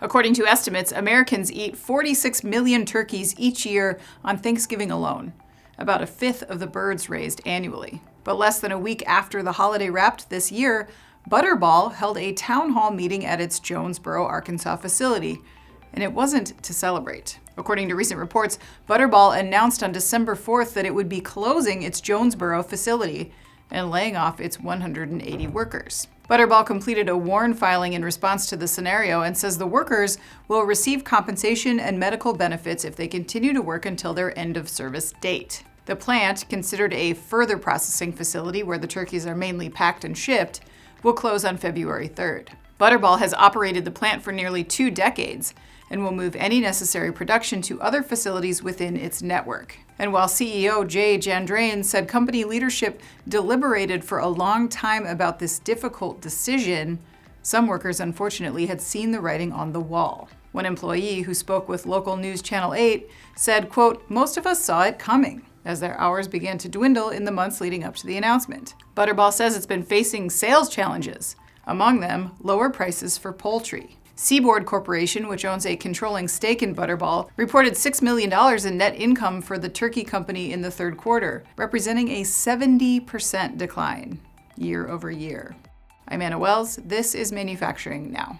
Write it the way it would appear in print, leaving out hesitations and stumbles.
According to estimates, Americans eat 46 million turkeys each year on Thanksgiving alone, about a fifth of the birds raised annually. But less than a week after the holiday wrapped this year, Butterball held a town hall meeting at its Jonesboro, Arkansas facility, and it wasn't to celebrate. According to recent reports, Butterball announced on December 4th that it would be closing its Jonesboro facility and laying off its 180 workers. Butterball completed a WARN filing in response to the scenario and says the workers will receive compensation and medical benefits if they continue to work until their end-of-service date. The plant, considered a further processing facility where the turkeys are mainly packed and shipped, will close on February 3rd. Butterball has operated the plant for nearly 2 decades and will move any necessary production to other facilities within its network. And while CEO Jay Jandrain said company leadership deliberated for a long time about this difficult decision, some workers unfortunately had seen the writing on the wall. One employee who spoke with local news Channel 8 said, quote, "Most of us saw it coming," as their hours began to dwindle in the months leading up to the announcement. Butterball says it's been facing sales challenges, among them lower prices for poultry. Seaboard Corporation, which owns a controlling stake in Butterball, reported $6 million in net income for the turkey company in the third quarter, representing a 70% decline year over year. I'm Anna Wells. This is Manufacturing Now.